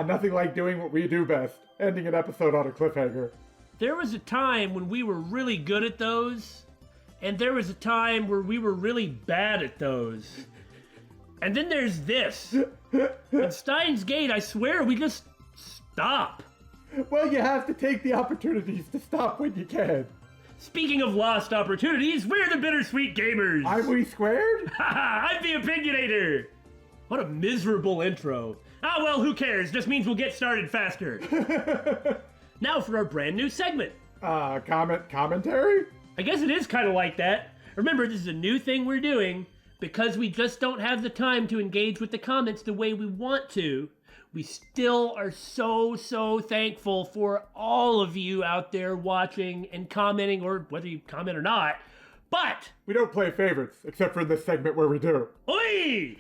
Nothing like doing what we do best, ending an episode on a cliffhanger. There was a time when we were really good at those, and there was a time where we were really bad at those. And then there's this. At Steins Gate, I swear, we just stop. Well, you have to take the opportunities to stop when you can. Speaking of lost opportunities, we're the Bittersweet Gamers. I'm We Squared? I'm the Opinionator. What a miserable intro. Ah, well, who cares? Just means we'll get started faster. Now for our brand new segment. Commentary? I guess it is kind of like that. Remember, this is a new thing we're doing. Because we just don't have the time to engage with the comments the way we want to, we still are so thankful for all of you out there watching and commenting, or whether you comment or not. But we don't play favorites, except for this segment where we do. Oi!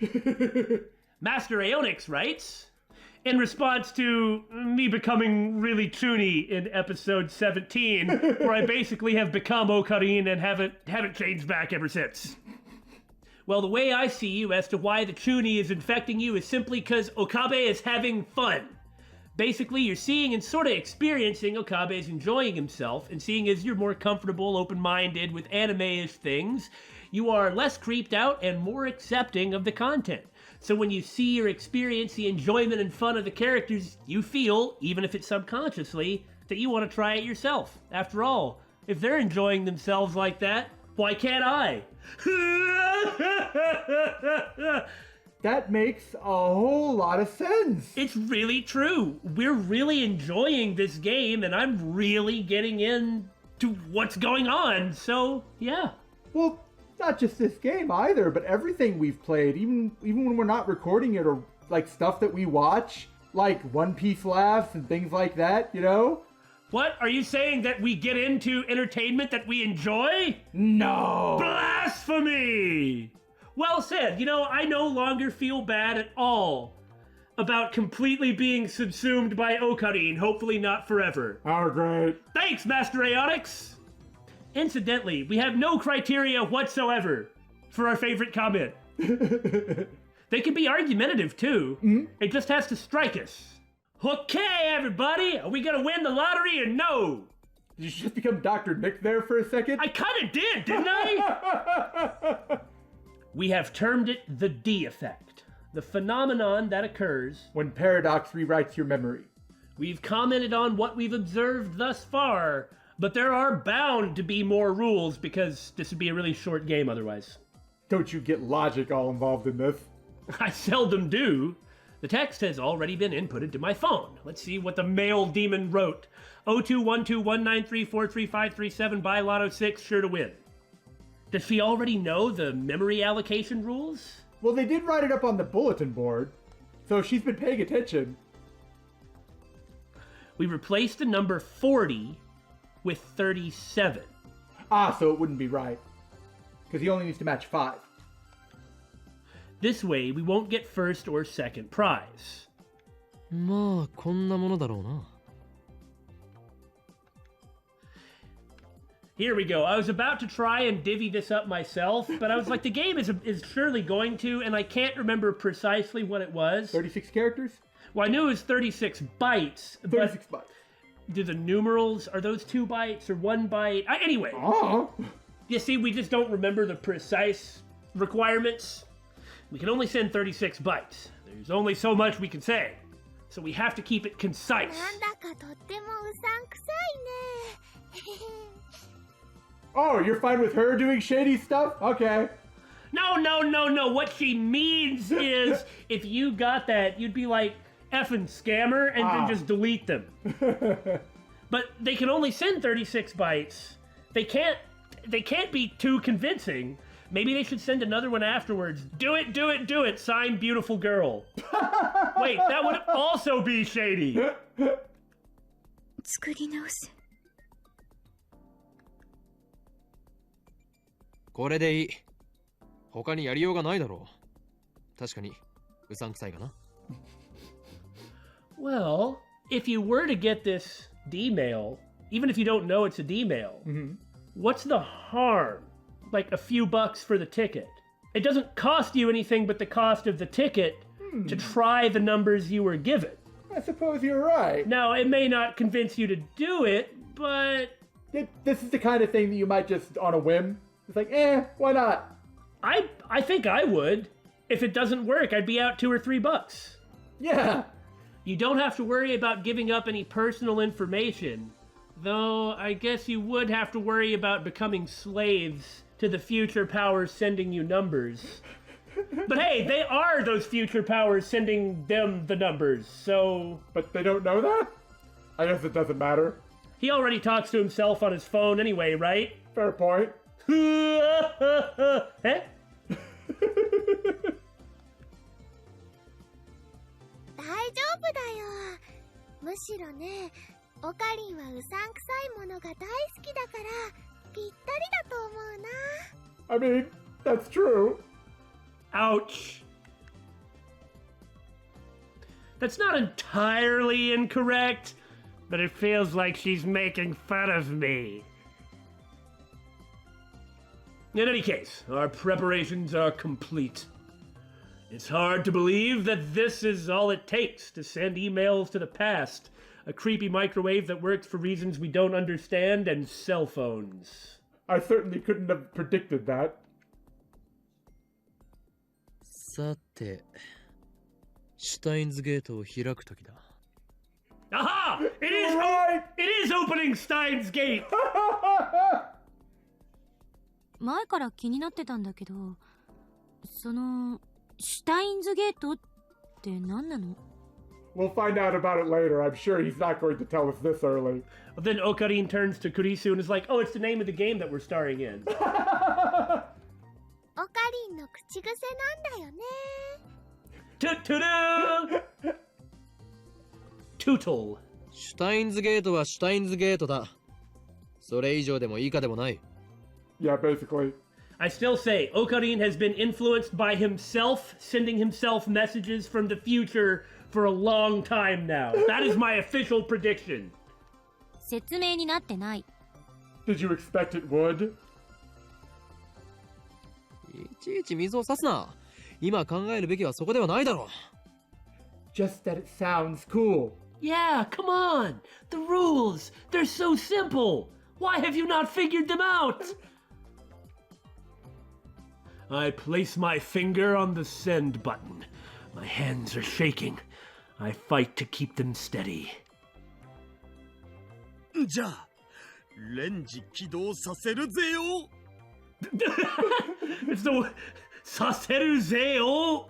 Master Aeonix writes, in response to me becoming really toony in episode 17, where I basically have become Ocarine and haven't changed back ever since. Well, the way I see you as to why the Chuni is infecting you is simply because Okabe is having fun. Basically, you're seeing and sort of experiencing Okabe's enjoying himself, and seeing as you're more comfortable, open-minded with anime-ish things, you are less creeped out and more accepting of the content. So when you see or experience the enjoyment and fun of the characters, you feel, even if it's subconsciously, that you want to try it yourself. After all, if they're enjoying themselves like that, why can't I? That makes a whole lot of sense. It's really true. We're really enjoying this game, and I'm really getting into what's going on, so yeah. Well, not just this game either, but everything we've played, even when we're not recording it, or like stuff that we watch, like One Piece laughs and things like that, you know? What? Are you saying that we get into entertainment that we enjoy? No! Blasphemy! Well said. You know, I no longer feel bad at all about completely being subsumed by Ocarine, hopefully not forever. Oh, great. Thanks, Master Aeonix! Incidentally, we have no criteria whatsoever for our favorite comment. They can be argumentative, too. Mm-hmm. It just has to strike us. Okay, everybody, are we gonna win the lottery or no? Did you just become Dr. Nick there for a second? I kinda did, didn't I? We have termed it the D effect, the phenomenon that occurs when Paradox rewrites your memory. We've commented on what we've observed thus far, but there are bound to be more rules because this would be a really short game otherwise. Don't you get logic all involved in this? I seldom do. The text has already been inputted to my phone. Let's see what the male demon wrote. 021219343537 buy Lotto 6, sure to win. Does she already know the memory allocation rules? Well, they did write it up on the bulletin board, so she's been paying attention. We replaced the number 40 with 37. So it wouldn't be right, because he only needs to match 5. This way, we won't get first or second prize. まあこんなものだろうな。 Here we go. I was about to try and divvy this up myself, but I was like, the game is surely going to, and I can't remember precisely what it was. 36 characters? Well, I knew it was 36 bytes. 36 bytes. Do the numerals, are those 2 bytes or 1 byte? Anyway. Oh. You see, we just don't remember the precise requirements. We can only send 36 bytes. There's only so much we can say. So we have to keep it concise. Oh, you're fine with her doing shady stuff? Okay. No. What she means is, if you got that, you'd be like, effing scammer, and then just delete them. But they can only send 36 bytes. They can't be too convincing. Maybe they should send another one afterwards. Do it, signed beautiful girl. Wait, that would also be shady. 作り直す。これでいい。他にやりようがないだろう。確かにうさんくさいかな。Well, if you were to get this D-mail, even if you don't know it's a D-mail, what's the harm? Like a few bucks for the ticket. It doesn't cost you anything but the cost of the ticket to try the numbers you were given. I suppose you're right. Now, it may not convince you to do it, but This is the kind of thing that you might just, on a whim, it's like, why not? I think I would. If it doesn't work, I'd be out $2 or $3. Yeah. You don't have to worry about giving up any personal information. Though, I guess you would have to worry about becoming slaves to the future powers sending you numbers. But hey, they are those future powers sending them the numbers, so... But they don't know that? I guess it doesn't matter. He already talks to himself on his phone anyway, right? Fair point. Eh? 大丈夫だよ。むしろね、オカリンはうさんくさいものが大好きだからぴったりだと思うな。I mean, that's true. Ouch. That's not entirely incorrect, but it feels like she's making fun of me. In any case, our preparations are complete. It's hard to believe that this is all it takes to send emails to the past, a creepy microwave that works for reasons we don't understand, and cell phones. I certainly couldn't have predicted that. さて、シュタインズゲートを開くときだ。Aha! It is opening Steins Gate! 前から気になってたんだけど、そのシュタインズゲートって何なの？ We'll find out about it later. I'm sure he's not going to tell us this early. Well, then Okarin turns to Kurisu and is like, oh, it's the name of the game that we're starring in. オカリンの口癖なんだよね。Toot-toot-oo! Tootle. シュタインズゲートはシュタインズゲートだ。それ以上でも以下でもない。Yeah, basically. I still say Okarin has been influenced by himself, sending himself messages from the future for a long time now. That is my official prediction. 説明になってない。Did you expect it would? いちいち水を差すな。今考えるべきはそこではないだろう。Just that it sounds cool. Yeah, come on. The rules, they're so simple. Why have you not figured them out? I place my finger on the send button. My hands are shaking. I fight to keep them steady. じゃあ、レンジ起動させるぜよ。It's the Saseru Zeo.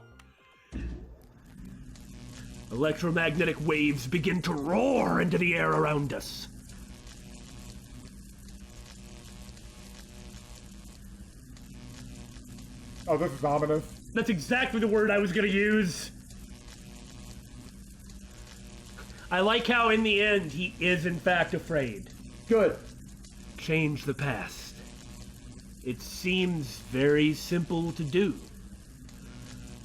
Electromagnetic waves begin to roar into the air around us. Oh, this is ominous. That's exactly the word I was gonna use. I like how in the end he is in fact afraid. Good. Change the past. It seems very simple to do.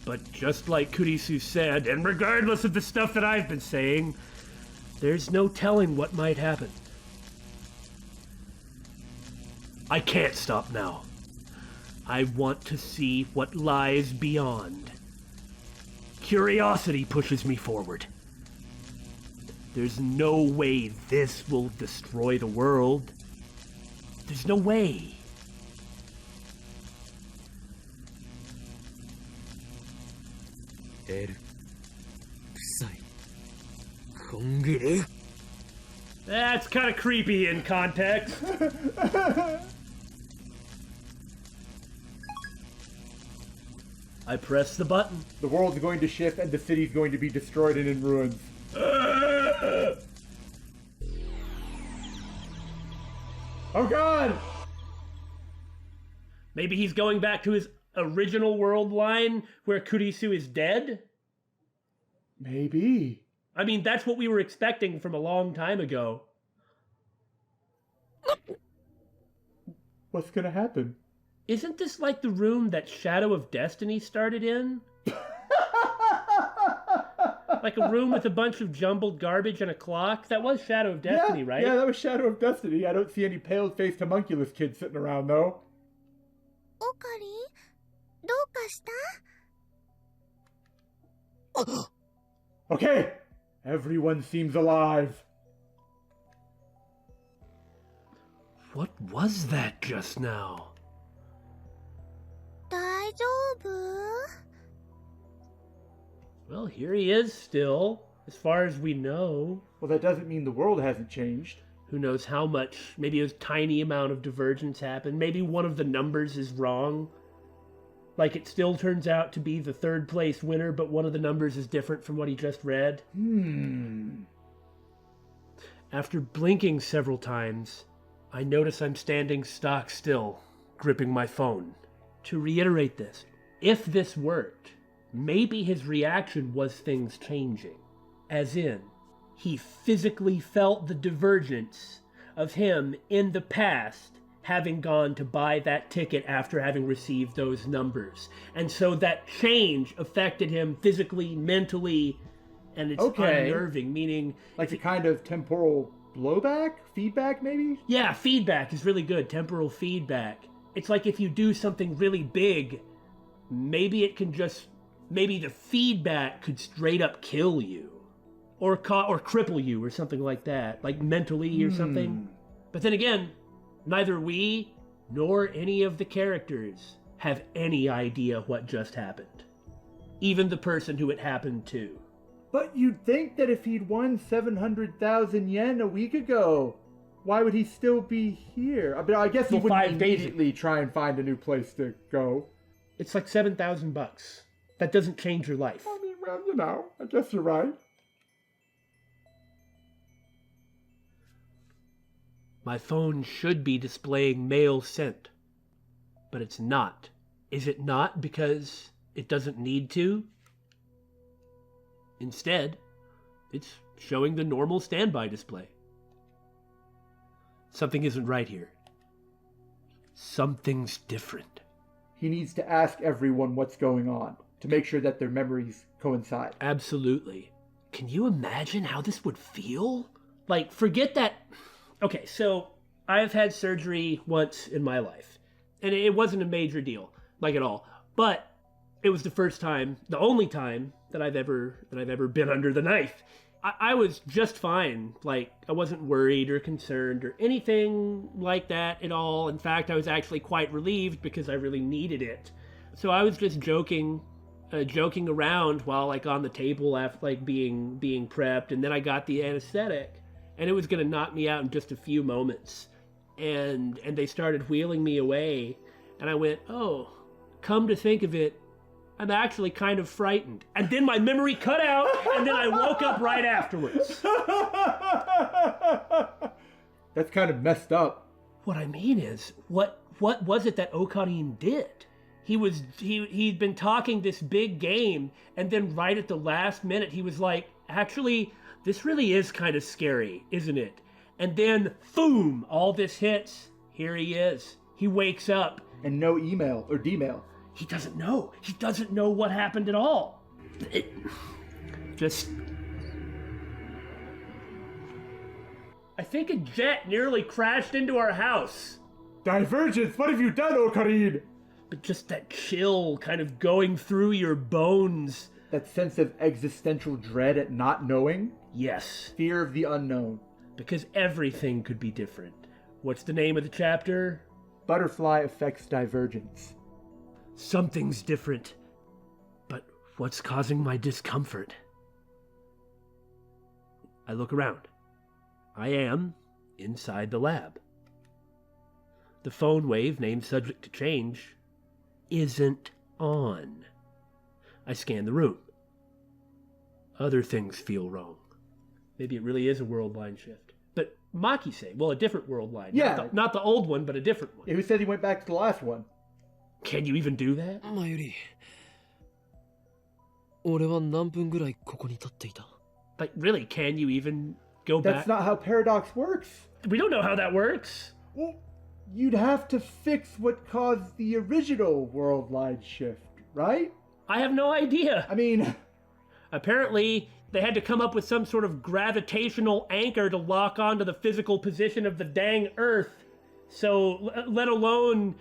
But just like Kurisu said, and regardless of the stuff that I've been saying, there's no telling what might happen. I can't stop now. I want to see what lies beyond. Curiosity pushes me forward. There's no way this will destroy the world. There's no way. L 臭い。コングル That's kind of creepy in context. I press the button. The world's going to shift and the city's going to be destroyed and in ruins. Oh god! Maybe he's going back to his original world line where Kurisu is dead? Maybe. I mean, that's what we were expecting from a long time ago. What's gonna happen? Isn't this like the room that Shadow of Destiny started in? Like a room with a bunch of jumbled garbage and a clock? That was Shadow of Destiny, right? Yeah, that was Shadow of Destiny. I don't see any pale-faced homunculus kids sitting around, though. オカリン、どうかした？ Okay! Everyone seems alive. What was that just now? 大丈夫？ Well, here he is still, as far as we know. Well, that doesn't mean the world hasn't changed. Who knows how much? Maybe a tiny amount of divergence happened. Maybe one of the numbers is wrong. Like it still turns out to be the third place winner, but one of the numbers is different from what he just read. After blinking several times, I notice I'm standing stock still, gripping my phone. To reiterate this, if this worked, maybe his reaction was things changing. As in, he physically felt the divergence of him in the past having gone to buy that ticket after having received those numbers. And so that change affected him physically, mentally, and it's unnerving, meaning... Like a kind of temporal blowback? Feedback, maybe? Yeah, feedback is really good. Temporal feedback. It's like if you do something really big, maybe it can just... Maybe the feedback could straight up kill you. Or cripple you or something like that. Like mentally or something. But then again, neither we nor any of the characters have any idea what just happened. Even the person who it happened to. But you'd think that if he'd won 700,000 yen a week ago, why would he still be here? I mean, I guess he Well, wouldn't 5 days immediately try and find a new place to go. It's like $7,000. That doesn't change your life. I mean, well, you know, I guess you're right. My phone should be displaying mail sent, but it's not. Is it not because it doesn't need to? Instead, it's showing the normal standby display. Something isn't right here. Something's different. He needs to ask everyone what's going on to make sure that their memories coincide. Absolutely. Can you imagine how this would feel? Like, forget that... Okay, so I've had surgery once in my life, and it wasn't a major deal, like at all. But it was the first time, the only time that I've ever been under the knife. I was just fine. Like, I wasn't worried or concerned or anything like that at all. In fact, I was actually quite relieved because I really needed it. So I was just joking around while like on the table after like being prepped, and then I got the anesthetic. And it was going to knock me out in just a few moments. And they started wheeling me away. And I went, oh, come to think of it, I'm actually kind of frightened. And then my memory cut out, and then I woke up right afterwards. That's kind of messed up. What I mean is, what was it that Ocarina did? He'd been talking this big game, and then right at the last minute, he was like, actually... This really is kind of scary, isn't it? And then, boom, all this hits. Here he is. He wakes up. And no email or D-mail. He doesn't know. He doesn't know what happened at all. I think a jet nearly crashed into our house. Divergence, what have you done, Ocarina? But just that chill kind of going through your bones. That sense of existential dread at not knowing? Yes. Fear of the unknown. Because everything could be different. What's the name of the chapter? Butterfly affects divergence. Something's different. But what's causing my discomfort? I look around. I am inside the lab. The phone wave, named subject to change, isn't on. I scan the room. Other things feel wrong. Maybe it really is a world line shift. But Maki say, well, a different world line. Yeah. Not the old one, but a different one. Who said he went back to the last one? Can you even do that? 前より俺は何分ぐらいここに立っていた Like, really, can you even go That's back? not how paradox works. We don't know how that works. Well, you'd have to fix what caused the original world line shift, right? I have no idea. I mean... Apparently, they had to come up with some sort of gravitational anchor to lock onto the physical position of the dang Earth. So, let alone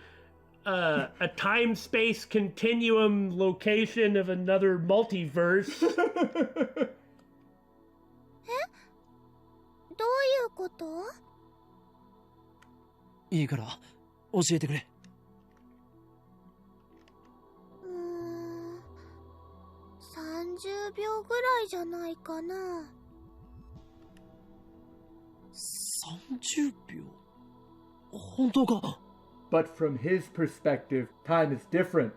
a time-space continuum location of another multiverse. こと？いいから教えてくれ。30秒ぐらいじゃないかな。30秒？本当か？ But from his perspective, time is different.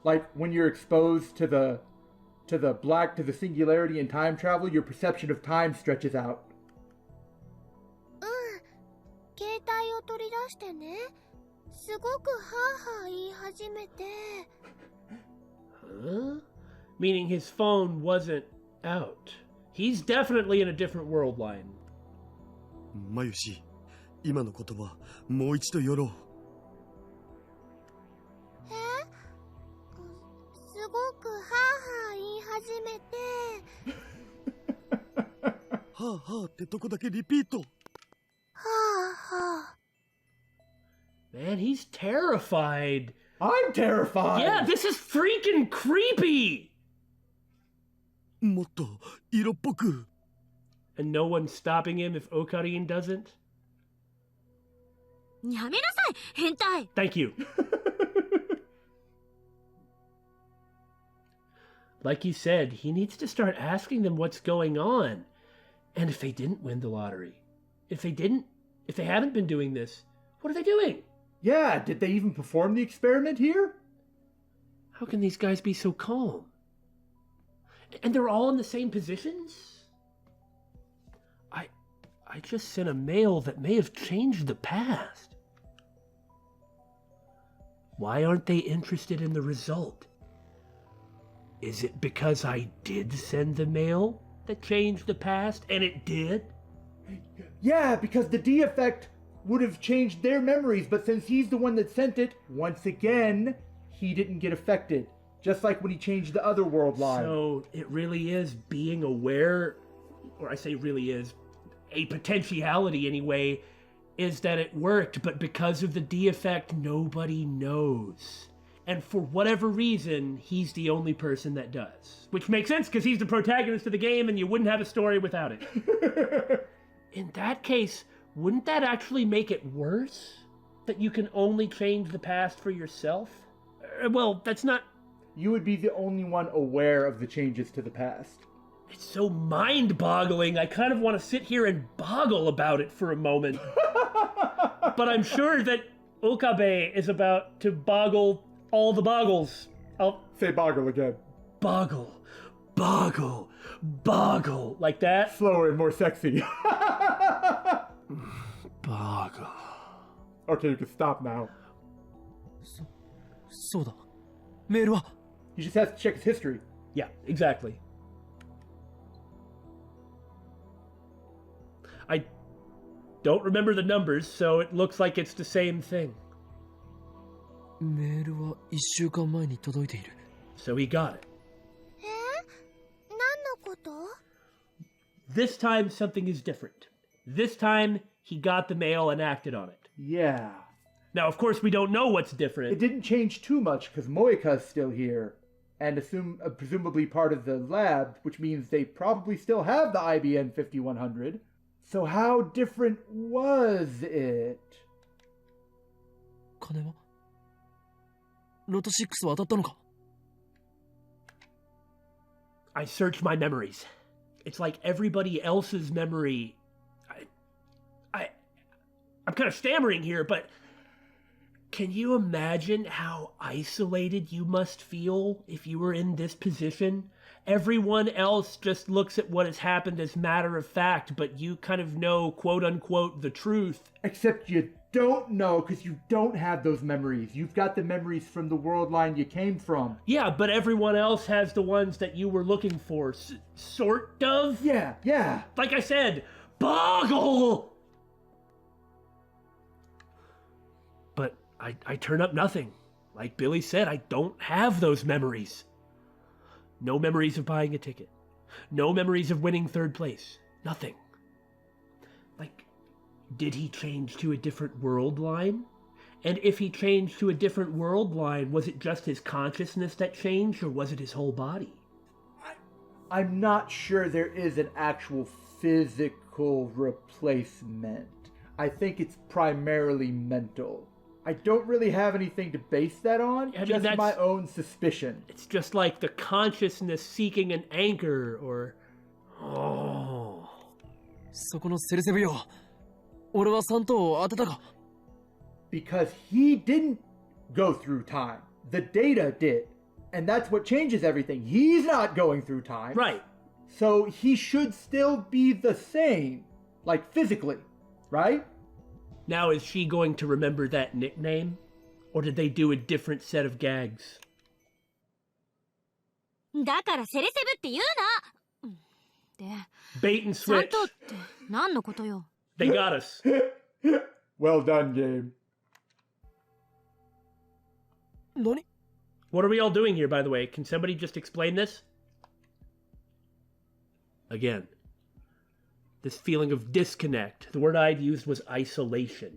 Like when you're exposed to the black, to the singularity in time travel, your perception of time stretches out. 携帯を取り出してね。すごくハーハー言い始めて。Huh? Meaning his phone wasn't out. He's definitely in a different world line. マユシ、今の言葉もう一度よろう。すごくハーハー言い始めて。はあはあってとこだけリピート。はあはあ。Man, he's terrified. I'm terrified! Yeah, this is freaking creepy! もっと色っぽく。And no one's stopping him if Okarin doesn't? やめなさい変態 Thank you. Like you said, he needs to start asking them what's going on. And if they didn't win the lottery, if they haven't been doing this, what are they doing? Yeah, did they even perform the experiment here? How can these guys be so calm? And they're all in the same positions? I just sent a mail that may have changed the past. Why aren't they interested in the result? Is it because I did send the mail that changed the past, and it did? Yeah, because the D effect would have changed their memories, but since he's the one that sent it, once again, he didn't get affected. Just like when he changed the other world line. So it really is being aware, or I say really is, a potentiality anyway, is that it worked, but because of the D effect, nobody knows. And for whatever reason, he's the only person that does. Which makes sense, because he's the protagonist of the game, and you wouldn't have a story without it. In that case, wouldn't that actually make it worse? That you can only change the past for yourself? Well, that's not... You would be the only one aware of the changes to the past. It's so mind-boggling, I kind of want to sit here and boggle about it for a moment. But I'm sure that Okabe is about to boggle all the boggles. I'll Say boggle again. boggle, boggle, boggle. Like that? Slower and more sexy. Boggle. Okay, you can stop now. そうだ。メールは？ He just has to check his history. Yeah, exactly. I don't remember the numbers, so it looks like it's the same thing. メールは1週間前に届いている。 So he got it. 何のこと？ This time, something is different. This time, he got the mail and acted on it. Yeah. Now, of course, we don't know what's It different. didn't change too much because Moika's still here. And presumably part of the lab, which means they probably still have the IBN 5100. So how different was it? 金は？ロト6は当たったのか？ I searched my memories. It's like everybody else's memory. I'm kind of stammering here, but can you imagine how isolated you must feel if you were in this position? Everyone else just looks at what has happened as matter of fact, but you kind of know, quote unquote, the truth. Except you don't know because you don't have those memories. You've got the memories from the world line you came from. Yeah, but everyone else has the ones that you were looking for. Sort of? Yeah. Like I said, boggle! But I turn up nothing. Like Billy said, I don't have those memories. No memories of buying a ticket. No memories of winning third place. Nothing. Like, did he change to a different world line? And if he changed to a different world line, was it just his consciousness that changed, or was it his whole body? I'm not sure there is an actual physical replacement. I think it's primarily mental. I don't really have anything to base that on, just my own suspicion. It's just like the consciousness seeking an anchor, or... Oh... そこのセルセブよ。俺は3等を当てたか。Because he didn't go through time. The data did. And that's what changes everything. He's not going through time. Right. So he should still be the same. Like physically. Right? Now is she going to remember that nickname? Or did they do a different set of gags? だからセレセブって言うな。で、 Bait and 3 switch. 等って何のことよ。 They got us. Well done, game. 何？ What are we all doing here, by the way? Can somebody just explain this? Again, this feeling of disconnect. The word I'd used was isolation.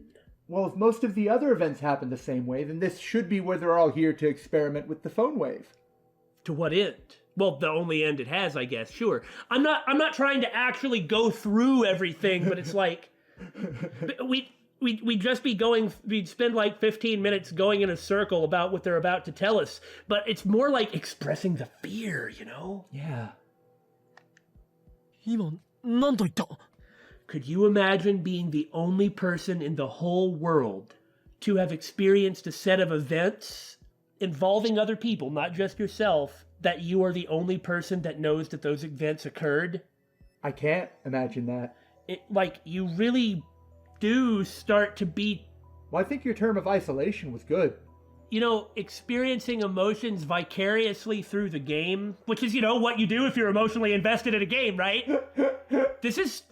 Well, if most of the other events happen the same way, then this should be where they're all here to experiment with the phone wave. To what end? Well, the only end it has, I guess. Sure. I'm not trying to actually go through everything, but it's like we'd just be going, we'd spend like 15 minutes going in a circle about what they're about to tell us, but it's more like expressing the fear, you know? Yeah. 今何と言った？ Could you imagine being the only person in the whole world to have experienced a set of events involving other people, not just yourself, that you are the only person that knows that those events occurred? I can't imagine that. Like, you really do start to be... Well, I think your term of isolation was good. You know, experiencing emotions vicariously through the game, which is, you know, what you do if you're emotionally invested in a game, right? This is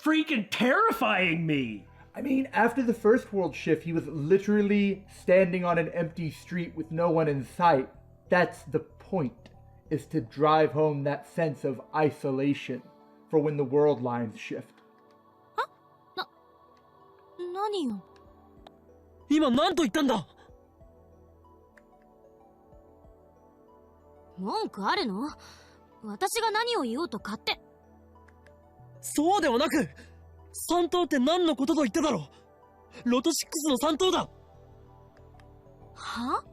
freaking terrifying me. I mean, after the first world shift, he was literally standing on an empty street with no one in sight. That's the point, is to drive home that sense of isolation for when the world lines shift. 何よ。今何と言ったんだ？文句あるの？私が何を言おうと勝手。そうではなく、3等って何のことと言っただろう。ロト6の3等だ。は？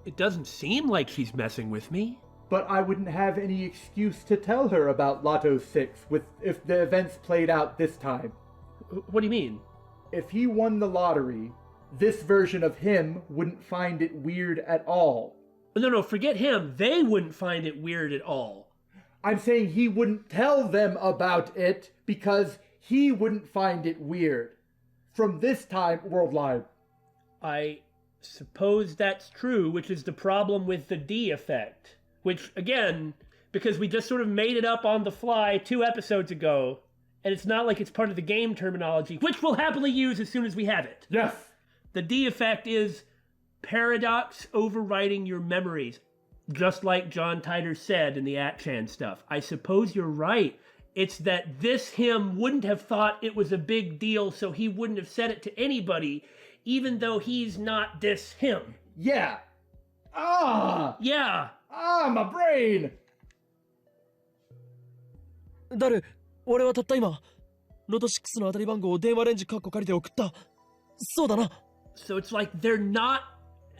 It doesn't seem like she's messing with me. But I wouldn't have any excuse to tell her about Lotto 6 if the events played out this time. What do you mean? If he won the lottery, this version of him wouldn't find it weird at all. No, forget him. They wouldn't find it weird at all. I'm saying he wouldn't tell them about it because he wouldn't find it weird. From this time, worldwide. I suppose that's true, which is the problem with the D effect. Which, again, because we just sort of made it up on the fly 2 episodes ago, and it's not like it's part of the game terminology, which we'll happily use as soon as we have it. Yes. The D effect is paradox overriding your memories, just like John Titor said in the Atchan stuff. I suppose you're right. It's that this him wouldn't have thought it was a big deal, so he wouldn't have said it to anybody, even though he's not this him. Yeah. Yeah. My brain! 誰？俺はたった今、ロト6の当たり番号を電話レンジカッコ借りて送った。そうだな。So it's like they're not...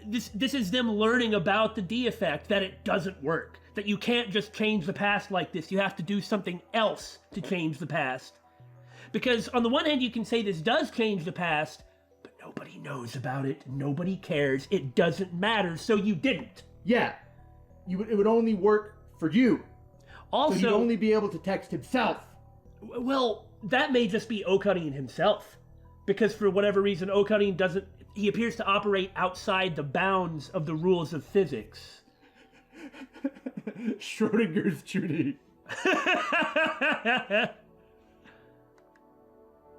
This is them learning about the D effect, that it doesn't work. That you can't just change the past like this. You have to do something else to change the past. Because on the one hand, you can say this does change the past, but nobody knows about it. Nobody cares. It doesn't matter, so you didn't. Yeah. It would only work for you. Also, so he'd only be able to text himself. Well, that may just be Ocarine himself. Because for whatever reason, Ocarine doesn't... He appears to operate outside the bounds of the rules of physics. Schrodinger's Judy.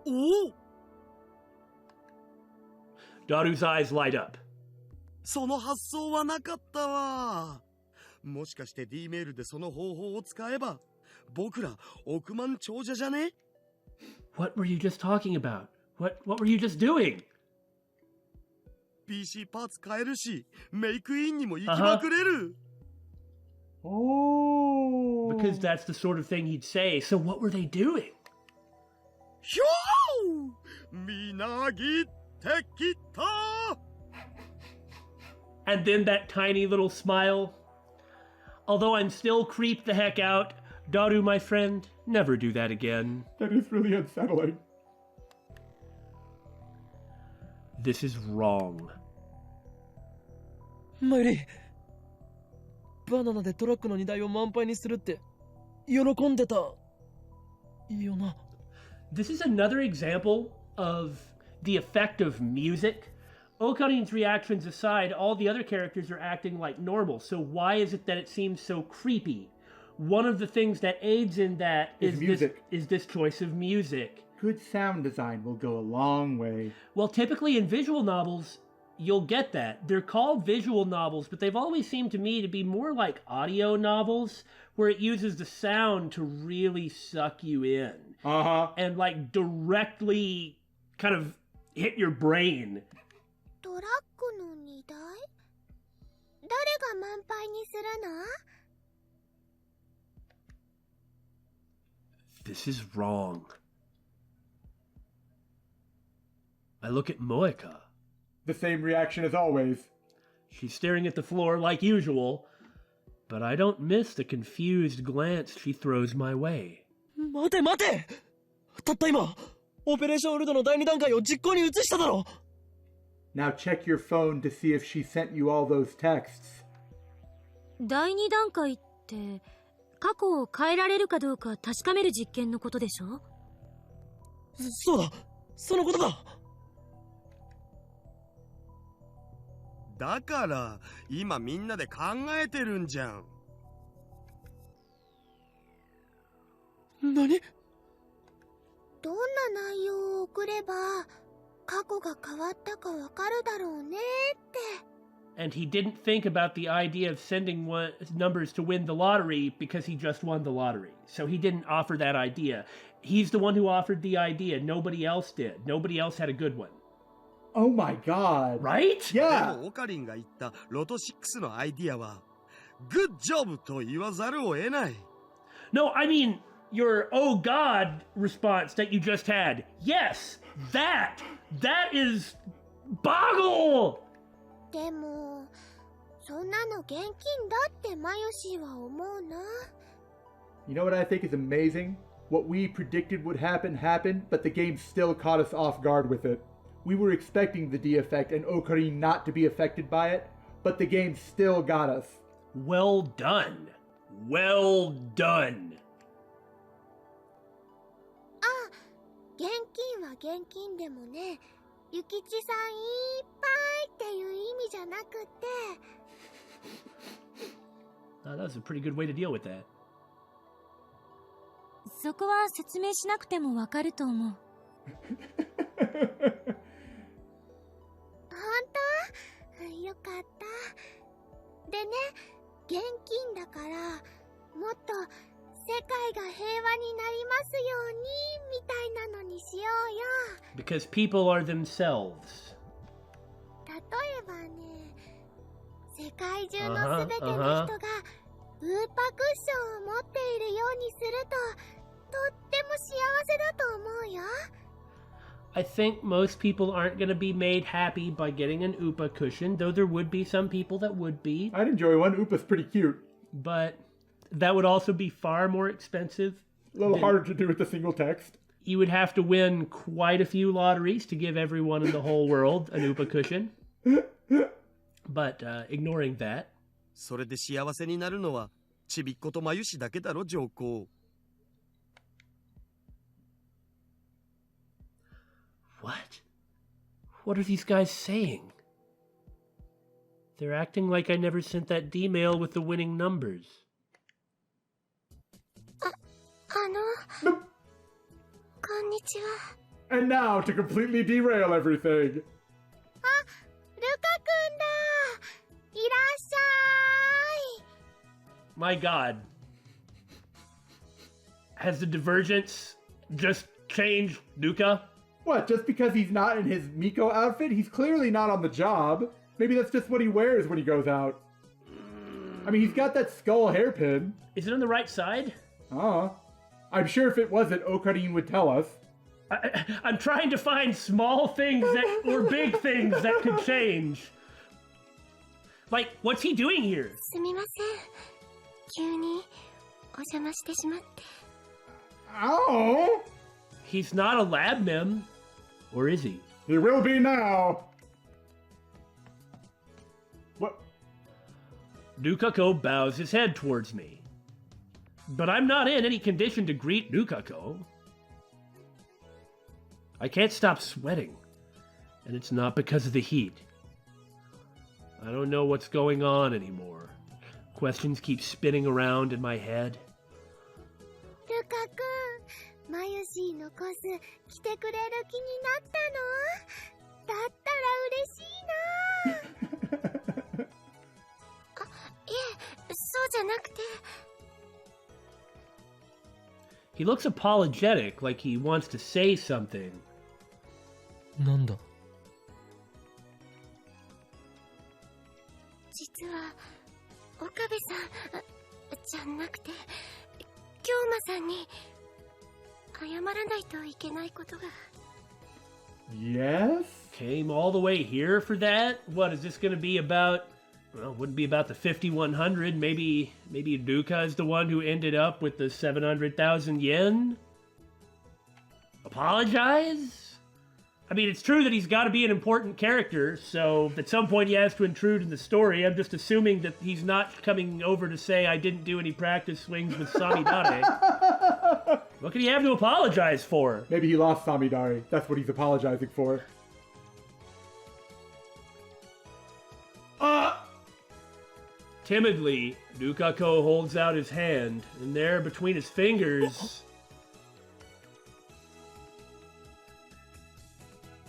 おお。 Daru's eyes light up. その発想はなかったわ。もしかして D メールでその方法を使えば、僕ら億万長者じゃね？ What were you just talking about? What were you just doing? PC パーツ買えるし、メイクインにも行きまくれる。Oh. Because that's the sort of thing he'd say. So what were they doing? ひょーみなぎってきた And then that tiny little smile. Although I'm still creeped the heck out, Daru, my friend, never do that again. That is really unsettling. This is wrong. マイリー、バナナでトラックの荷台を満杯にするって喜んでたよな。This is another example of the effect of music. Okarin's reactions aside, all the other characters are acting like normal. So why is it that it seems so creepy? One of the things that aids in that is music. This choice of music. Good sound design will go a long way. Well, typically in visual novels, you'll get that. They're called visual novels, but they've always seemed to me to be more like audio novels, where it uses the sound to really suck you in. Uh-huh. And like directly kind of hit your brain. トラックの荷台？誰が満杯にするの？ This is wrong. I look at Moeka. The same reaction as always. She's staring at the floor like usual, but I don't miss the confused glance she throws my way. 待て待て、たった今オペレーションウルドの第2段階を実行に移しただろ。 Now check your phone to see if she sent you all those texts. 第2段階って過去を変えられるかどうか確かめる実験のことでしょ？そうだ、そのことだ。だから今みんなで考えてるんじゃん。何？どんな内容を送れば過去が変わったかわかるだろうねって。 And he didn't think about the idea of sending numbers to win the lottery because he just won the lottery. So he didn't offer that idea. He's the one who offered the idea. Nobody else did. Nobody else had a good one. Oh my god. Right? で Yeah. もオカリンが言ったロト6のアイディアはグッジョブと言わざるを得ない。 No, I mean, your oh god response that you just had. Yes, that is boggle! でもそんなの現金だってマヨシーは思うな。 You know what I think is amazing? What we predicted would happen happened, but the game still caught us off guard with it. We were expecting the D effect and Okarin not to be affected by it, but the game still got us. Well done. Well done. あ、現金は現金でもね、ゆきちさんいっぱいっていう意味じゃなくて。That was a pretty good way to deal with that. そこは説明しなくてもわかると思う。本当？よかった。でね、現金だからもっと世界が平和になりますようにみたいなのにしようよ。 Because people are themselves. 例えばね、世界中のすべての人がウーパクッションを持っているようにするととっても幸せだと思うよ。 I think most people aren't going to be made happy by getting an Oopa cushion, though there would be some people that would be. I'd enjoy one. Oopa's pretty cute. But that would also be far more expensive. A little harder to do with the single text. You would have to win quite a few lotteries to give everyone in the whole world an Oopa cushion. But ignoring that. それで幸せになるのはちびっことまゆしだけだろ、上皇。 What? What are these guys saying? They're acting like I never sent that D-mail with the winning numbers. こんにちは。 And now to completely derail everything. あ、ルカくんだ。いらっしゃい。 My god. Has the divergence just changed, Luca? What, just because he's not in his Miko outfit? He's clearly not on the job. Maybe that's just what he wears when he goes out. I mean, he's got that skull hairpin. Is it on the right side? I'm sure if it wasn't, Ocarine would tell us. I'm trying to find small things that or big things that could change. Like, what's he doing here? すみません。急にお邪魔してしまって。 Oh! He's not a lab mem. Or is he? He will be now. What? Nukako bows his head towards me. But I'm not in any condition to greet Nukako. I can't stop sweating. And it's not because of the heat. I don't know what's going on anymore. Questions keep spinning around in my head. ルカくん、マユシーのコス来てくれる気になったの？だったら嬉しいな。あ、いえ、そうじゃなくて。He looks apologetic, like he wants to say something. なんだ？実は岡部さんじゃなくて京馬さんに謝らないといけないことが。 Yes? Came all the way here for that? What, is this going to be about? Well, it wouldn't be about the 5100. Maybe Duka is the one who ended up with the 700,000 yen? Apologize? I mean, it's true that he's got to be an important character, so at some point he has to intrude in the story. I'm just assuming that he's not coming over to say I didn't do any practice swings with Samidare. What can he have to apologize for? Maybe he lost Samidare. That's what he's apologizing for. Timidly, Nukako holds out his hand, and there between his fingers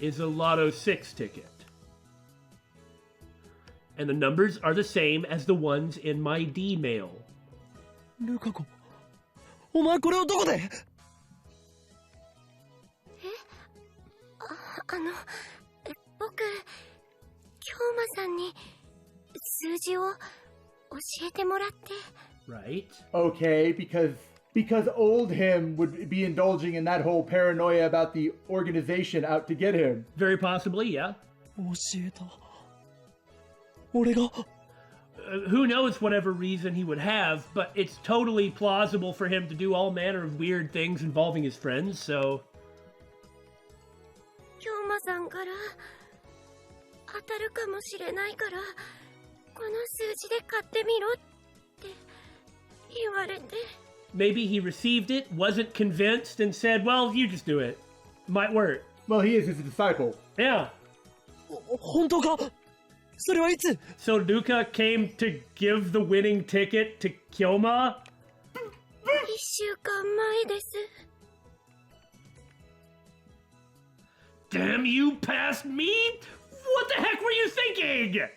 is a Lotto 6 ticket. And the numbers are the same as the ones in my D-mail. ルカ子、お前これをどこで？僕、京馬さんに数字を教えてもらって。 Right? Okay, because old him would be indulging in that whole paranoia about the organization out to get him. Very possibly, yeah. 教えた。俺が。Who knows whatever reason he would have, but it's totally plausible for him to do all manner of weird things involving his friends, so... 京馬さんから当たるかもしれないからこの数字で買ってみろって言われて。 Maybe he received it, wasn't convinced, and said, well, you just do it. Might work. Well, he is his disciple. Yeah. 本当か？それはいつ？ So Duka came to give the winning ticket to Kyoma? 1週間前です。 Damn you past me? What the heck were you thinking?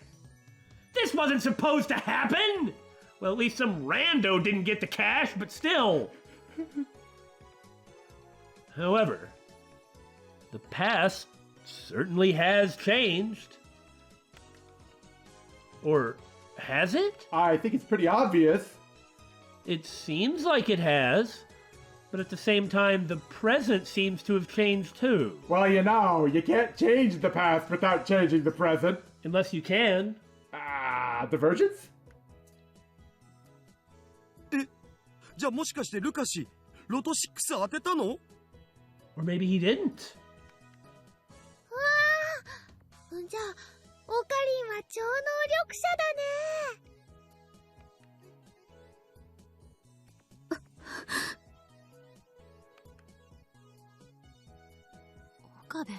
This wasn't supposed to happen! Well, at least some rando didn't get the cash, but still. However, the past certainly has changed. Or has it? I think it's pretty obvious. It seems like it has, but at the same time, the present seems to have changed too. Well, you know, you can't change the past without changing the present. Unless you can. Divergence? じゃあもしかしてルカ氏、ロト6当てたの？ Or maybe he didn't. わあ、じゃあオカリンは超能力者だね。岡部、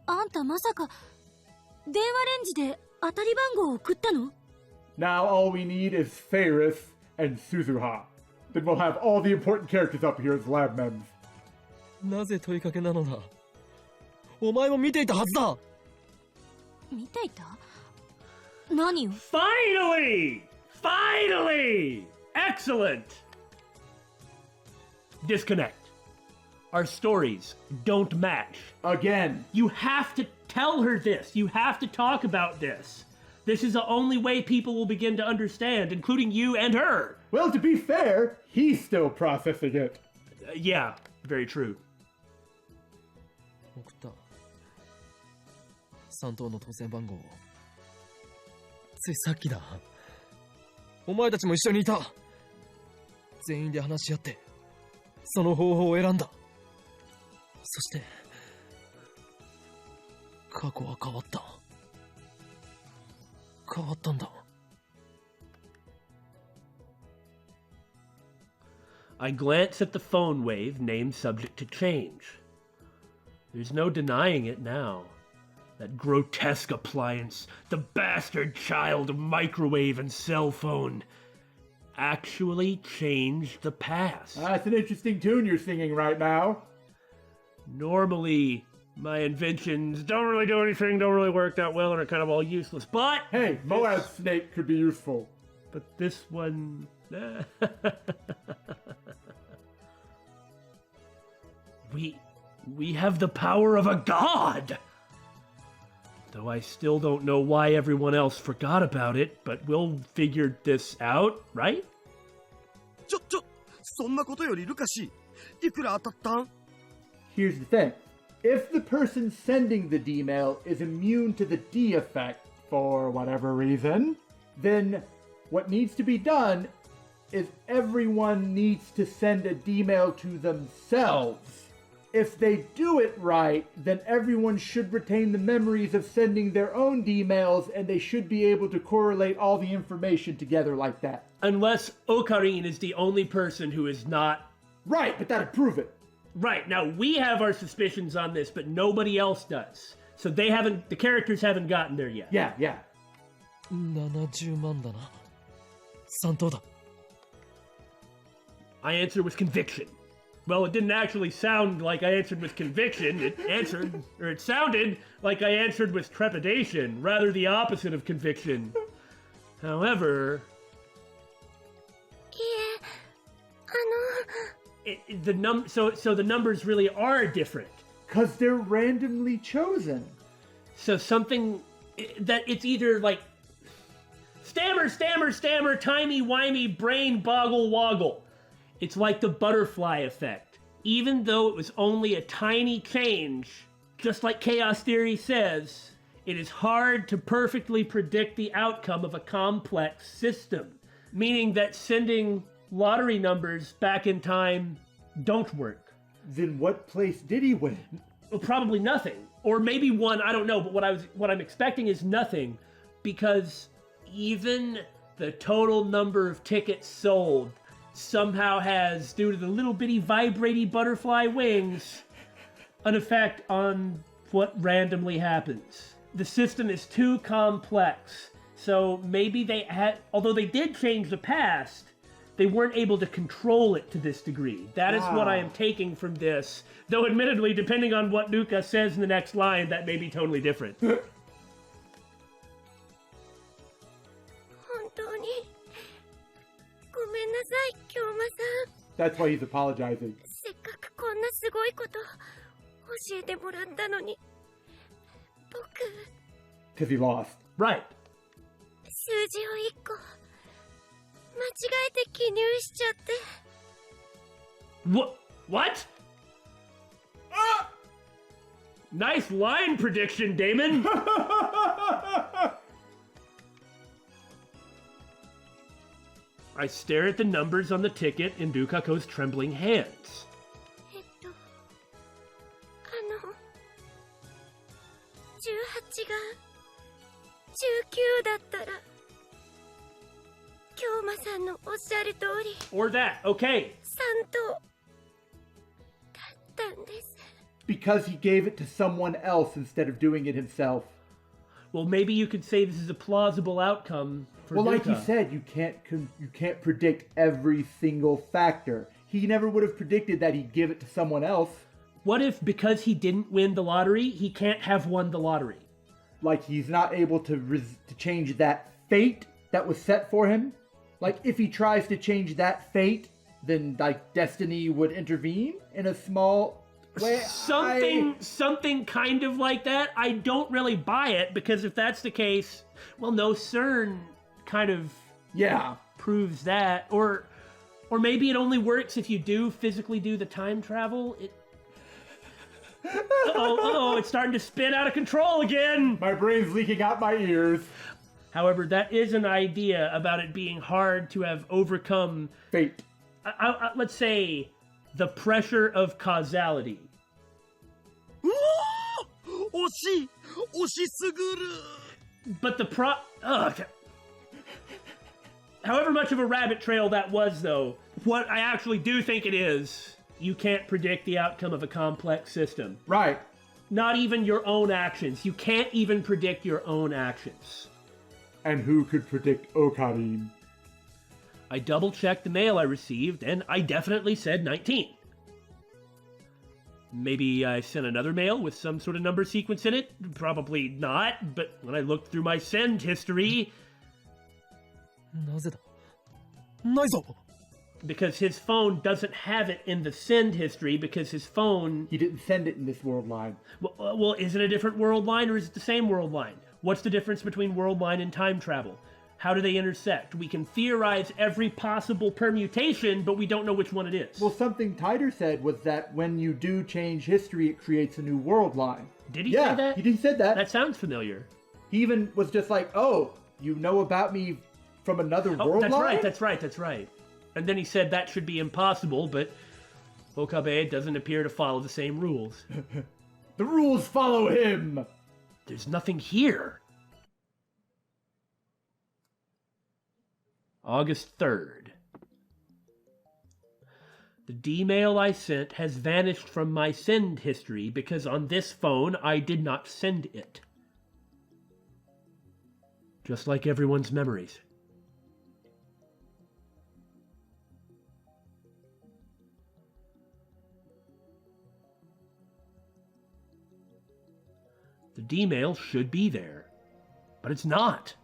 あんたまさか電話レンジで当たり番号を送ったの？ Now all we need is Ferris and Suzuha. Then we'll have all the important characters up here as lab members. なぜ問いかけなのだ？お前も見ていたはずだ。見ていた？何を？ Finally! Finally! Excellent! Disconnect. Our stories don't match. Again. You have to tell her this. You have to talk about this. This is the only way people will begin to understand, including you and her. Well, to be fair, he's still processing it. Yeah, very true. 送った3等の当選番号をついさっきだ。お前たちも一緒にいた。全員で話し合ってその方法を選んだ。そして過去は変わった。変わったんだ。I glance at the phone wave, name subject to change. There's no denying it now. That grotesque appliance, the bastard child of microwave and cell phone, actually changed the past. That's an interesting tune you're singing right now. Normally, my inventions don't really do anything, don't really work that well, and are kind of all useless, but... Hey, Moab Snake could be useful. But this one... We have the power of a god! Though I still don't know why everyone else forgot about it, but we'll figure this out, right? そんなことよりルカシ、いくら当たったん? Here's the thing. If the person sending the D-mail is immune to the D effect for whatever reason, then what needs to be done is everyone needs to send a D-mail to themselves. If they do it right, then everyone should retain the memories of sending their own D-mails, and they should be able to correlate all the information together like that. Unless Ocarine is the only person who is not... Right, but that'd prove it. Right, now we have our suspicions on this, but nobody else does. So they haven't, the characters haven't gotten there yet. Yeah. 70万だな。3等だ。I answered with conviction. Well, it didn't actually sound like I answered with conviction. It sounded like I answered with trepidation, rather the opposite of conviction. However... So the numbers really are different. 'Cause they're randomly chosen. So something that it's either like stammer, timey-wimey, brain boggle woggle. It's like the butterfly effect. Even though it was only a tiny change, just like Chaos Theory says, it is hard to perfectly predict the outcome of a complex system. Meaning that sending lottery numbers back in time don't work. Then what place did he win? Well, probably nothing. Or maybe one, I don't know, but what I'm expecting is nothing, because even the total number of tickets sold somehow has, due to the little bitty vibrating butterfly wings, an effect on what randomly happens. The system is too complex, so maybe they had, although they did change the past, they weren't able to control it to this degree. That is what I am taking from this, though admittedly, depending on what Nuka says in the next line, that may be totally different. That's why he's apologizing. せっかくこんなすごいこと教えてもらったのに、僕 'Cause he lost. Right. 数字を1個間違えて記入しちゃって。What? Nice line prediction, Damon. I stare at the numbers on the ticket in Dukako's trembling hands. 18が19だったら、京馬さんのおっしゃる通り。 Or that, okay. 3等だったんです。 Because he gave it to someone else instead of doing it himself. Well, maybe you could say this is a plausible outcome for Well, like Duka. you said, you can't predict every single factor. He never would have predicted that he'd give it to someone else. What if, because he didn't win the lottery, he can't have won the lottery? Like he's not able to change that fate that was set for him? Like if he tries to change that fate, then like destiny would intervene in a small Wait, something kind of like that. I don't really buy it, because if that's the case, well, no, CERN kind of proves that, or maybe it only works if you do physically do the time travel. It's starting to spin out of control again. My brain's leaking out my ears. However, that is an idea about it being hard to have overcome fate. Let's say the pressure of causality. But however much of a rabbit trail that was, though, what I actually do think it is, you can't predict the outcome of a complex system. Right. Not even your own actions. You can't even predict your own actions. And who could predict Ocarine? I double-checked the mail I received, and I definitely said 19. Maybe I sent another mail with some sort of number sequence in it? Probably not, but when I looked through my send history... Because his phone doesn't have it in the send history, because his phone... He didn't send it in this world line. Well, is it a different world line, or is it the same world line? What's the difference between world line and time travel? How do they intersect? We can theorize every possible permutation, but we don't know which one it is. Well, something Tider said was that when you do change history, it creates a new world line. Did he say that? He said that. That sounds familiar. He even was just like, oh, you know about me from another world line? That's right. And then he said that should be impossible, but Okabe doesn't appear to follow the same rules. The rules follow him! There's nothing here. August 3rd. The D-mail I sent has vanished from my send history because on this phone I did not send it. Just like everyone's memories. The D-mail should be there, but it's not.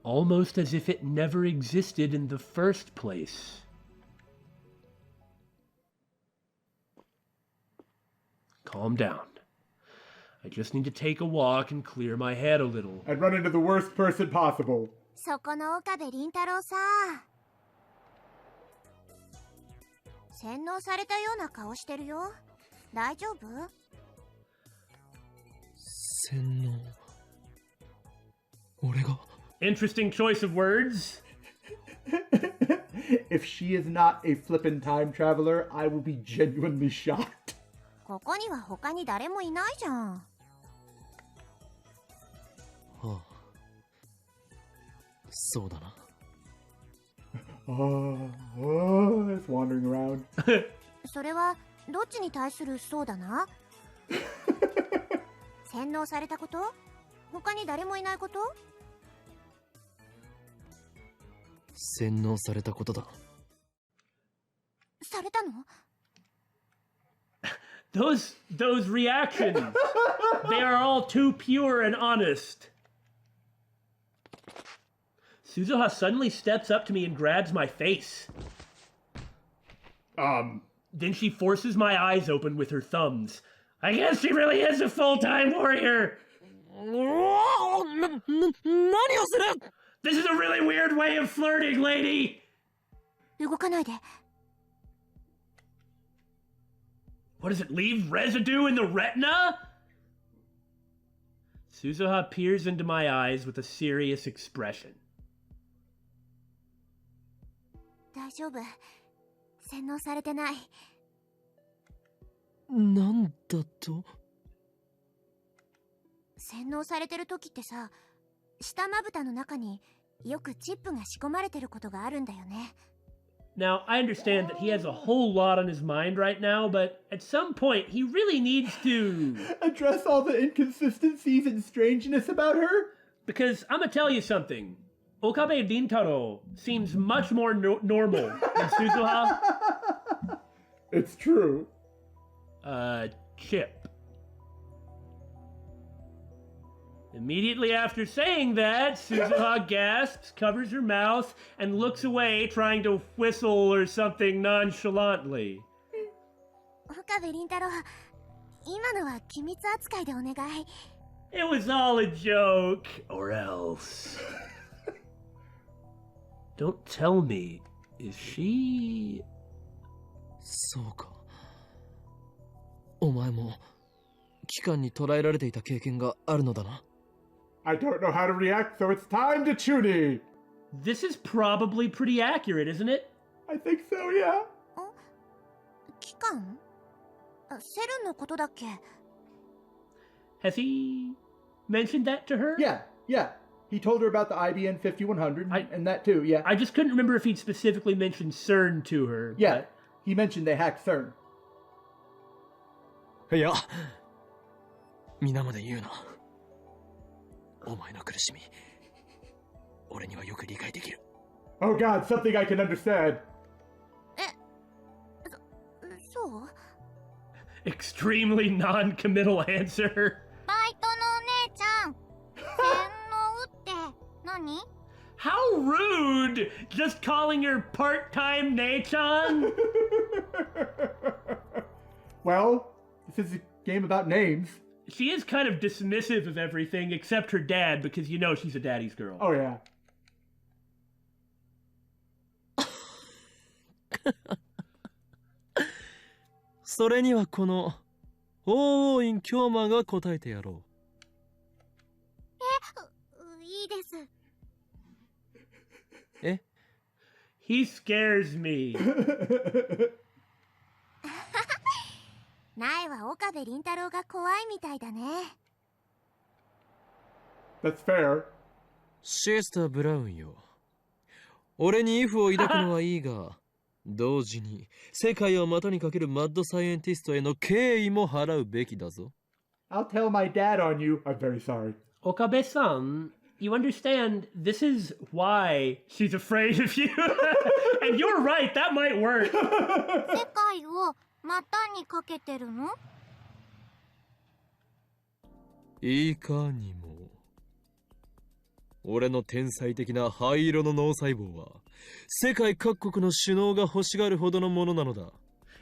Almost as if it never existed in the first place. Calm down. I just need to take a walk and clear my head a little. I'd run into the worst person possible. そこの岡部倫太郎さ。洗脳されたような顔してるよ。大丈夫？洗脳。俺が。Interesting choice of words. If she is not a flippin' time traveler, I will be genuinely shocked. ここには他に誰もいないじゃん。はあ。そうだな。It's wandering around. それはどっちに対するそうだな？洗脳されたこと？他に誰もいないこと？洗脳されたことだ。されたの？ Those reactions, they are all too pure and honest. Suzuha suddenly steps up to me and grabs my face. Then she forces my eyes open with her thumbs. I guess she really is a full-time warrior. This is a really weird way of flirting, lady. 動かないで。What does it leave residue in the retina? Suzuha peers into my eyes with a serious expression. 大丈夫。洗脳されてない。なんだと？洗脳されてる時ってさ、下まぶたの中によくチップが仕込まれてることがあるんだよね。Now, I understand that he has a whole lot on his mind right now, but at some point, he really needs to... address all the inconsistencies and strangeness about her? Because I'm gonna tell you something. Okabe Rintaro seems much more normal than Suzuha. It's true. Chip. Immediately after saying that, Suzuha gasps, covers her mouth, and looks away, trying to whistle or something nonchalantly. 岡部倫太郎、今のは機密扱いでお願い。It was all a joke, or else. Don't tell me, is she... そうか。お前も機関に捕らえられていた経験があるのだな。I don't know how to react, so it's time to Chuni. This is probably pretty accurate, isn't it? I think so, yeah. 機関？セルンのことだっけ？ Has he mentioned that to her? Yeah. He told her about the IBN 5100 and that too, yeah. I just couldn't remember if he'd specifically mentioned CERN to her. Yeah, he mentioned they hacked CERN. いや、皆まで言うな。お前の苦しみ、俺にはよく理解できる。Oh God, something I can understand. そう？ Extremely non-committal answer. バイトのお姉ちゃん、洗脳って何？ How rude! Just calling her part-time Nei-chan? Well, this is a game about names. She is kind of dismissive of everything except her dad because you know she's a daddy's girl. Oh yeah. それにはこの王院京馬が答えてやろう。いいです。え？ He scares me. 苗は岡部倫太郎が怖いみたいだね。That's fair. シスター・ブラウンよ。俺にイフを抱くのはいいが、同時に世界を股にかけるマッドサイエンティストへの敬意も払うべきだぞ。I'll tell my dad on you. I'm very sorry. Okabe-san, you understand this is why she's afraid of you. And you're right, that might work. 世界を股にかけてるの？いかにも。俺の天才的な灰色の脳細胞は世界各国の首脳が欲しがるほどのものなのだ。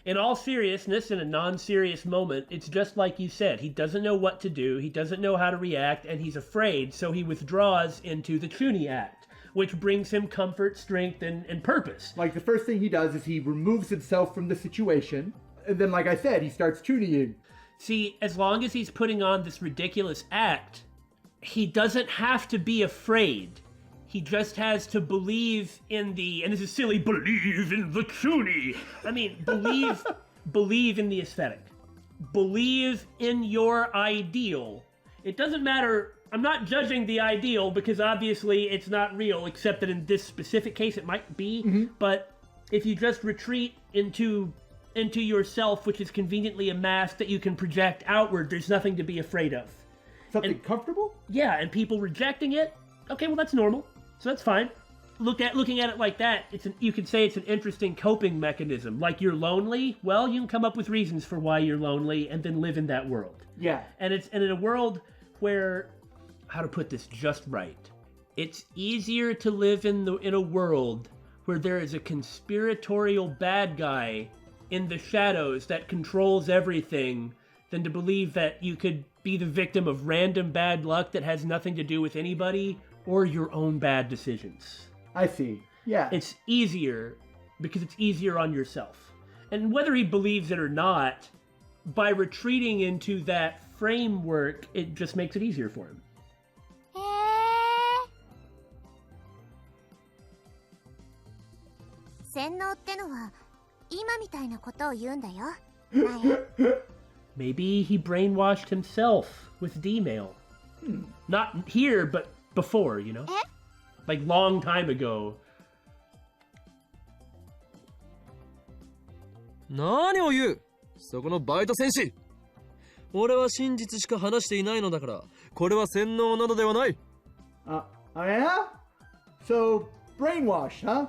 In all seriousness, in a non-serious moment, it's just like you said. He doesn't know what to do, he doesn't know how to react, and he's afraid, so he withdraws into the Chuni Act, which brings him comfort, strength, and purpose. Like the first thing he does is he removes himself from the situation, and then like I said, he starts tuning. See, as long as he's putting on this ridiculous act, he doesn't have to be afraid. He just has to believe in the, and this is silly, believe in the Chuni. I mean, believe in the aesthetic. Believe in your ideal. It doesn't matter, I'm not judging the ideal because obviously it's not real, except that in this specific case it might be, but if you just retreat into yourself, which is conveniently a mask that you can project outward, there's nothing to be afraid of. Something comfortable? Yeah, and people rejecting it, okay, well that's normal, so that's fine. Looking at it like that, you could say it's an interesting coping mechanism. Like you're lonely, well, you can come up with reasons for why you're lonely and then live in that world. Yeah. And in a world where, how to put this just right, it's easier to live in a world where there is a conspiratorial bad guy in the shadows that controls everything than to believe that you could be the victim of random bad luck that has nothing to do with anybody or your own bad decisions. I see. Yeah. It's easier because it's easier on yourself. And whether he believes it or not, by retreating into that framework, it just makes it easier for him. へえ。洗脳ってのは今みたいなことを言うんだよ。Maybe he brainwashed himself with D-mail. Not here, but before, you know? Like long time ago. 何を言う？そこのバイト戦士。俺は真実しか話していないのだから、これは洗脳などではない。Yeah? So, brainwash, huh?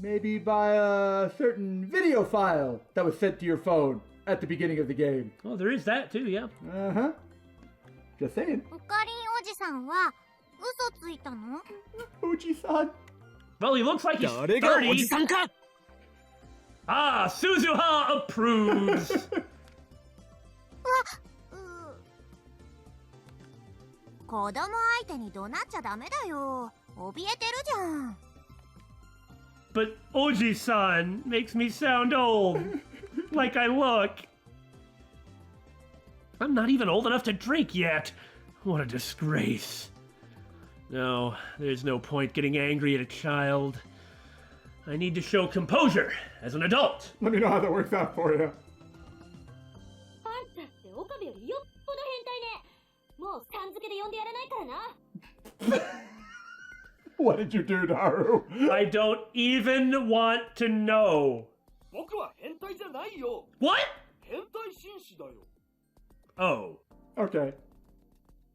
Maybe by a certain video file that was sent to your phone at the beginning of the game. Oh, there is that too, yeah. Uh-huh. Just saying. おかりんおじさんは嘘ついたの？ Oji-san. Well, he looks like he's 誰がおじ 30. さんか Ah, Suzuha approves. 子供相手に怒鳴っちゃダメだよ。怯えてるじゃん。But Oji-san makes me sound old. Like I look. I'm not even old enough to drink yet. What a disgrace. No, there's no point getting angry at a child. I need to show composure as an adult. Let me know how that works out for you. あんたって岡部よりよっぽど変態ね。もうさん付けで呼んでやらないからな。What did you do, Naru? I don't even want to know. 僕は変態じゃないよ What? 変態紳士だよ Oh. Okay.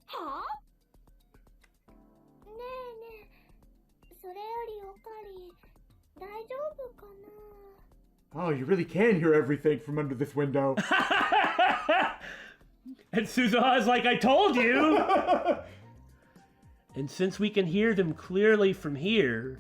はあ？ねえねえ、それよりおかり、大丈夫かな？ Oh, you really can hear everything from under this window. And Suzuha's like, I told you! And since we can hear them clearly from here...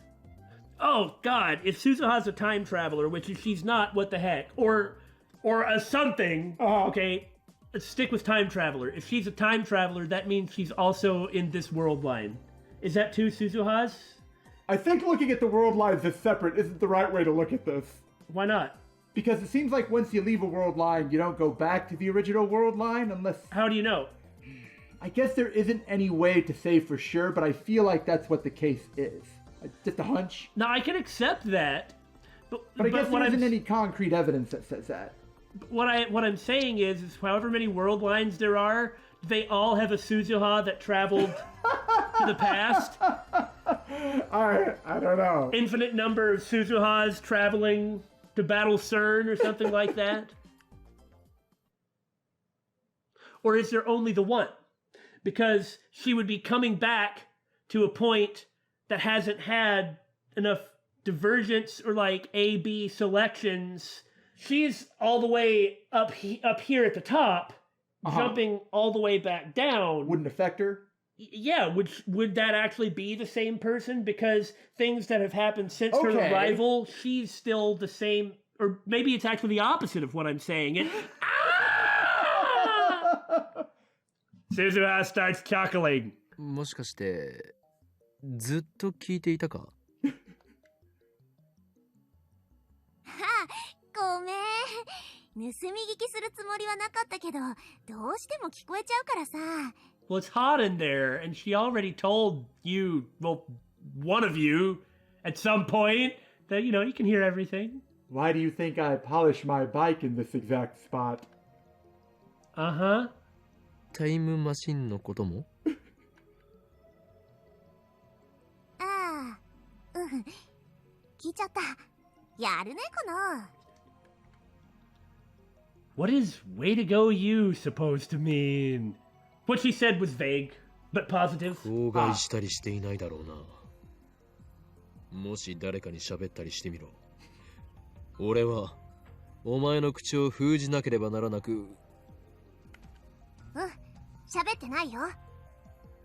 Oh, God, if Suzuha's a time traveler, which if she's not, what the heck? Or a something. Okay, let's stick with time traveler. If she's a time traveler, that means she's also in this world line. Is that two Suzuha's? I think looking at the world lines as separate isn't the right way to look at this. Why not? Because it seems like once you leave a world line, you don't go back to the original world line unless... How do you know? I guess there isn't any way to say for sure, but I feel like that's what the case is. Just a hunch. Now, I can accept that. But I guess what there isn't I'm- any concrete evidence that says that. What I'm saying is however many world lines there are, they all have a Suzuha that traveled to the past. I don't know. Infinite number of Suzuhas traveling to battle CERN or something like that. Or is there only the one? Because she would be coming back to a point that hasn't had enough divergence or like A-B selections. She's all the way up here at the top, jumping all the way back down. Wouldn't affect her? Yeah, would that actually be the same person? Because things that have happened since her Okay. arrival, she's still the same, or maybe it's actually the opposite of what I'm saying. Suzuha starts chuckling. もしかしてずっと聞いていたかごめん。盗み聞きするつもりはなかったけど、どうしても聞こえちゃうからさ。Well, it's hot in there, and she already told you, well, one of you, at some point, that, you know, you can hear everything. Why do you think I polish my bike in this exact spot? Uh-huh. タイムマシンのこともああ、聞いちゃった。やるね、この。What is way to go you supposed to mean? What she said was vague, but positive. 口外したりしていないだろうなもし誰かに喋ったりしてみろ俺はお前の口を封じなければならなく喋ってないよ。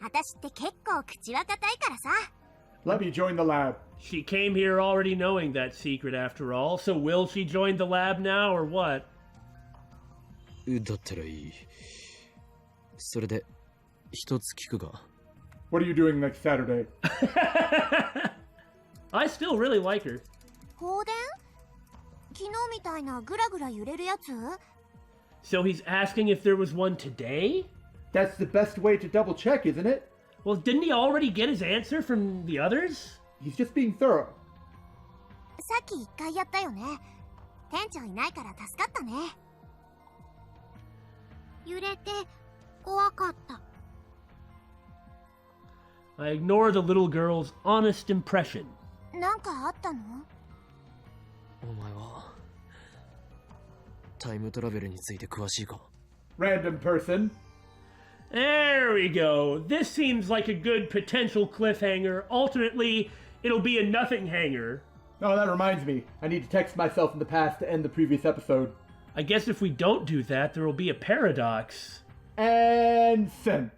私って結構口は硬いからさ。Let me join the lab. She came here already knowing that secret after all, so will she join the lab now or what? だったらいいそれで一つ聞くが What are you doing next Saturday? I still really like her. 放電？昨日みたいなグラグラ揺れるやつ？ So he's asking if there was one today? That's the best way to double check, isn't it? Well, didn't he already get his answer from the others? He's just being thorough. さっき一回やったよね。店長いないから助かったね。揺れて怖かった。I ignore the little girl's honest impression. なんかあったの？お前はタイムトラベルについて詳しいか Random person. There we go. This seems like a good potential cliffhanger. Alternately, it'll be a nothing hanger. Oh, that reminds me. I need to text myself in the past to end the previous episode. I guess if we don't do that, there will be a paradox. And send.